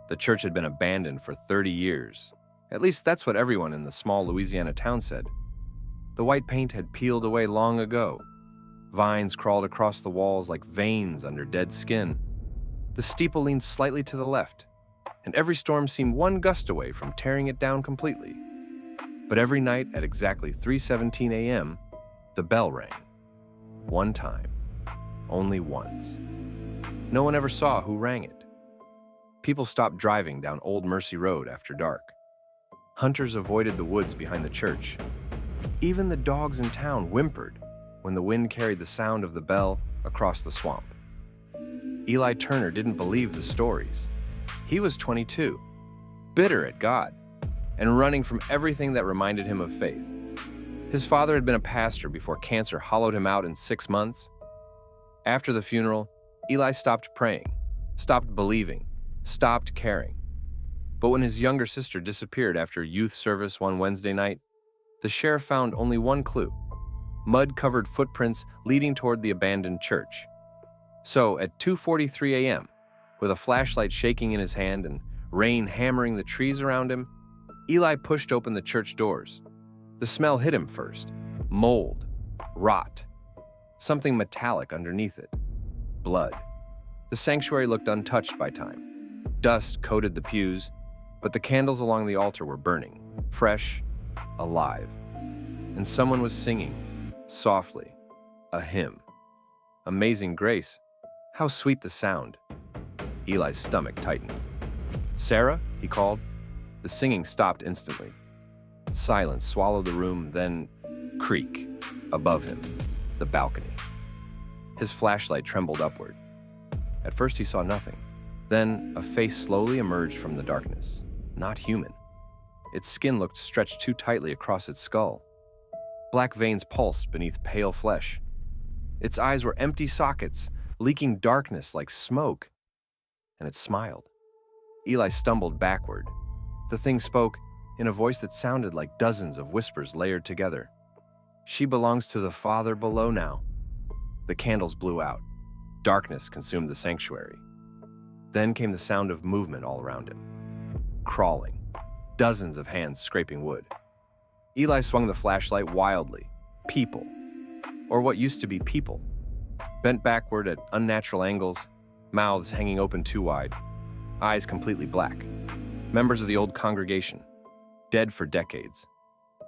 The church had been abandoned for 30 years. At least that's what everyone in the small Louisiana town said. The white paint had peeled away long ago. Vines crawled across the walls like veins under dead skin. The steeple leaned slightly to the left, and every storm seemed one gust away from tearing it down completely. But every night at exactly 3:17 a.m., the bell rang. One time. Only once. No one ever saw who rang it. People stopped driving down Old Mercy Road after dark. Hunters avoided the woods behind the church. Even the dogs in town whimpered when the wind carried the sound of the bell across the swamp. Eli Turner didn't believe the stories. He was 22, bitter at God, and running from everything that reminded him of faith. His father had been a pastor before cancer hollowed him out in 6 months. After the funeral, Eli stopped praying, stopped believing, stopped caring. But when his younger sister disappeared after youth service one Wednesday night, the sheriff found only one clue: mud-covered footprints leading toward the abandoned church. So at 2:43 a.m., with a flashlight shaking in his hand and rain hammering the trees around him, Eli pushed open the church doors. The smell hit him first: mold, rot, something metallic underneath it. Blood. The sanctuary looked untouched by time. Dust coated the pews, but the candles along the altar were burning, fresh, alive. And someone was singing, softly, a hymn. Amazing Grace. How sweet the sound. Eli's stomach tightened. "Sarah?" he called. The singing stopped instantly. Silence swallowed the room, then creak. Above him, the balcony. His flashlight trembled upward. At first he saw nothing. Then a face slowly emerged from the darkness. Not human. Its skin looked stretched too tightly across its skull. Black veins pulsed beneath pale flesh. Its eyes were empty sockets, leaking darkness like smoke. And it smiled. Eli stumbled backward. The thing spoke in a voice that sounded like dozens of whispers layered together. "She belongs to the Father below now." The candles blew out. Darkness consumed the sanctuary. Then came the sound of movement all around him. Crawling. Dozens of hands scraping wood. Eli swung the flashlight wildly. People. Or what used to be people. Bent backward at unnatural angles, mouths hanging open too wide, eyes completely black. Members of the old congregation, dead for decades.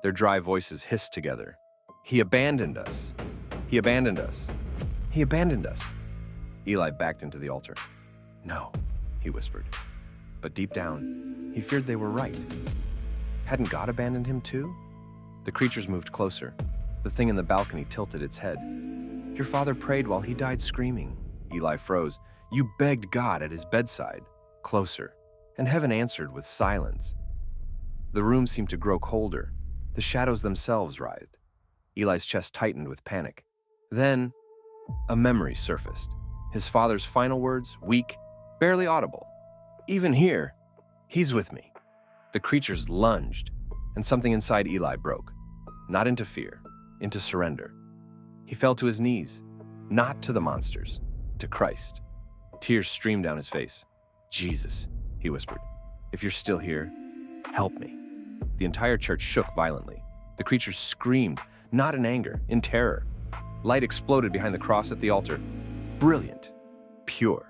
Their dry voices hissed together. "He abandoned us. He abandoned us. He abandoned us." Eli backed into the altar. "No," he whispered. But deep down, he feared they were right. Hadn't God abandoned him too? The creatures moved closer. The thing in the balcony tilted its head. "Your father prayed while he died screaming." Eli froze. "You begged God at his bedside." Closer. And heaven answered with silence. The room seemed to grow colder. The shadows themselves writhed. Eli's chest tightened with panic. Then, a memory surfaced. His father's final words, weak, barely audible. "Even here, he's with me." The creatures lunged, and something inside Eli broke. Not into fear, into surrender. He fell to his knees, not to the monsters, to Christ. Tears streamed down his face. "Jesus," he whispered, "if you're still here, help me." The entire church shook violently. The creatures screamed, not in anger, in terror. Light exploded behind the cross at the altar. Brilliant. Pure.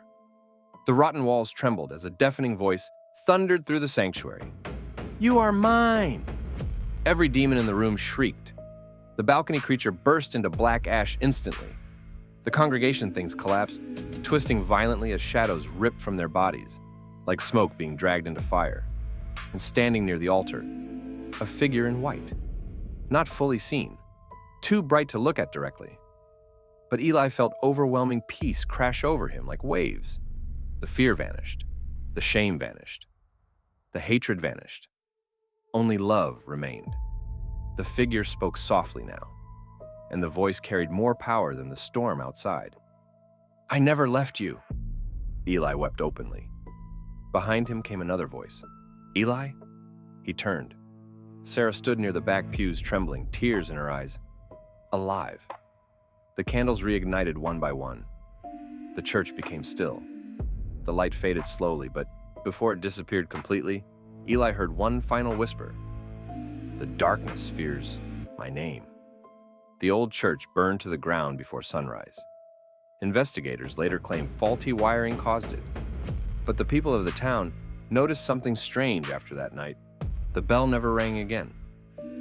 The rotten walls trembled as a deafening voice thundered through the sanctuary. "You are mine!" Every demon in the room shrieked. The balcony creature burst into black ash instantly. The congregation things collapsed, twisting violently as shadows ripped from their bodies, like smoke being dragged into fire. And standing near the altar, a figure in white. Not fully seen, too bright to look at directly. But Eli felt overwhelming peace crash over him like waves. The fear vanished. The shame vanished. The hatred vanished. Only love remained. The figure spoke softly now, and the voice carried more power than the storm outside. "I never left you." Eli wept openly. Behind him came another voice. "Eli?" He turned. Sarah stood near the back pews, trembling, tears in her eyes. Alive. The candles reignited one by one. The church became still. The light faded slowly, but Before it disappeared completely, Eli heard one final whisper. "The darkness fears my name." The old church burned to the ground before sunrise. Investigators later claimed faulty wiring caused it. But the people of the town noticed something strange after that night. The bell never rang again.